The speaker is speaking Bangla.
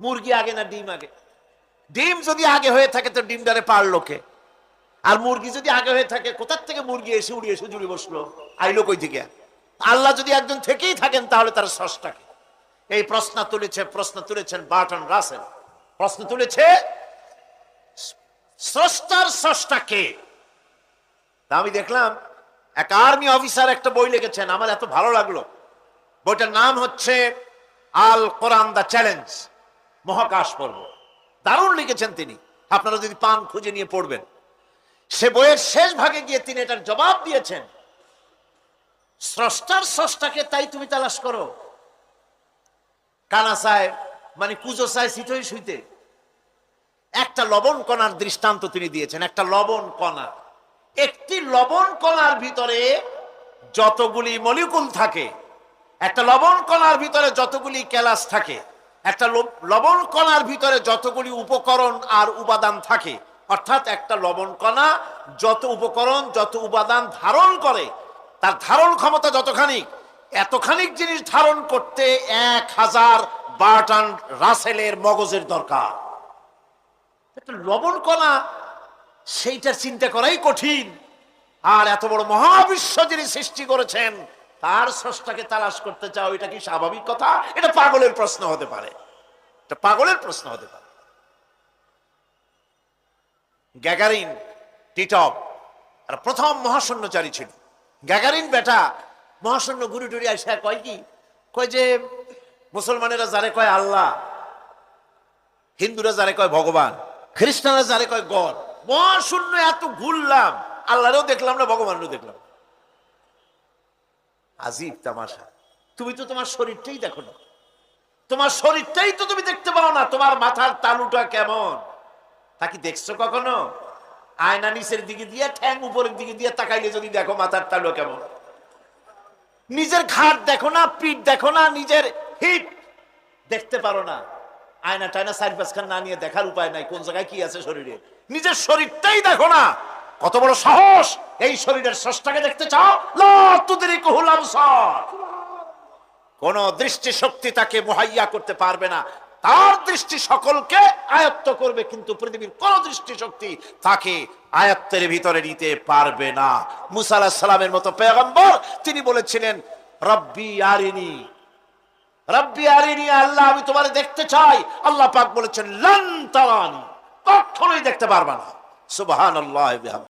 মুরগি আগে না ডিম আগে? ডিম যদি আগে হয়ে থাকে তো ডিমটারে পারলো কে? আর মুরগি যদি আগে হয়ে থাকে, কোথার থেকে মুরগি এসে উড়ে এসে জুড়ে বসলো, আইলো কই থেকে? আল্লাহ যদি একজন থেকেই থাকেন তাহলে তার স্রষ্টাকে? এই প্রশ্ন তুলেছেন বার্টন রাসেল। প্রশ্ন তুলেছে স্রষ্টার স্রষ্টা কে? আমি দেখলাম এক আর্মি অফিসার একটা বই লিখেছেন, আমার এত ভালো লাগলো। বইটার নাম হচ্ছে আল কোরআন দা চ্যালেঞ্জ, মহাকাশ পর্ব। দারুণ লিখেছেন তিনি, আপনারা যদি পান খুঁজে নিয়ে পড়বেন। সে বইয়ের শেষ ভাগে গিয়ে তিনি এটার জবাব দিয়েছেন, স্রষ্টার স্রষ্টাকে তাই তুমি তালাশ করো, কানা চায় মানে কুজো চায় শীতই শুইতে। একটা লবণ কণার দৃষ্টান্ত তিনি দিয়েছেন। একটা লবণ কণা, একটি লবণ কণার ভিতরে যতগুলি মলিকুল থাকে, একটা লবণ কণার ভিতরে যতগুলি ক্যালাস থাকে, একটা লবণ কণার ভিতরে যতগুলি উপকরণ আর উপাদান থাকে, অর্থাৎ একটা লবণ কণা যত উপকরণ যত উপাদান ধারণ করে, তার ধারণ ক্ষমতা যতখানি, এতখানিক জিনিস ধারণ করতে 1000 বার্টন রাসেলের মগজের দরকার। একটা লবণ কণা, সেইটার চিন্তা করাই কঠিন। আর এত বড় মহাবিশ্ব যিনি সৃষ্টি করেছেন তার স্রষ্টাকে তালাশ করতে চাও, এটা কি স্বাভাবিক কথা? এটা পাগলের প্রশ্ন হতে পারে, এটা পাগলের প্রশ্ন হতে পারে। গ্যাগারিন টিটপ আর প্রথম মহাশূন্যচারী ছিল। গ্যাগারিন বেটা মহাশূন্য ঘুরি টুরি আসে কয় কি, কয় যে মুসলমানেরা যারে কয় আল্লাহ, হিন্দুরা যারে কয় ভগবান, খ্রিস্টানরা যারে কয় গড, মহাশূন্য এত ঘুরলাম, আল্লাহরেও দেখলাম না, ভগবানেরও দেখলাম। আজীব তামাশা। তুমি তো তোমার শরীরটাই দেখো না, তোমার শরীরটাই তো তুমি দেখতে পাও না। তোমার মাথার তালুটা কেমন তা কি দেখছো কখনো? আয়না নিচের দিকে দিয়ে ঠ্যাং উপরের দিকে দিয়ে তাকাইলে যদি দেখো মাথার তালু কেমন। নিজের ঘাট দেখো না, পিঠ দেখো না, নিজের হিপ দেখতে পারো না। আয়না টায়না সাইড পাঁচখান না নিয়ে দেখার উপায় নাই কোন জায়গায় কি আছে শরীরে। নিজের শরীরটাই দেখো না, কত বড় সাহস! এই শরীরের স্রষ্টাকে দেখতে চাও? লা তুদরিকুহুল আবসার। কোন দৃষ্টি শক্তি তাকে মুহাইয়া করতে পারবে না। তার দৃষ্টি সকলকে আয়ত্ত করবে, কিন্তু পৃথিবীর কোন দৃষ্টি শক্তি তাকে আয়ত্তের ভিতরে নিতে পারবে না। মুসা আলাইহিস সালামের মতো পয়গম্বর তিনি বলেছিলেন, রব্বি আরিনি, রব্বি আরিনি, আল্লাহ আমি তোমারে দেখতে চাই। আল্লাহ পাক বলেছেন লান তারানি, কখনোই দেখতে পারবে না। সুবহানাল্লাহ।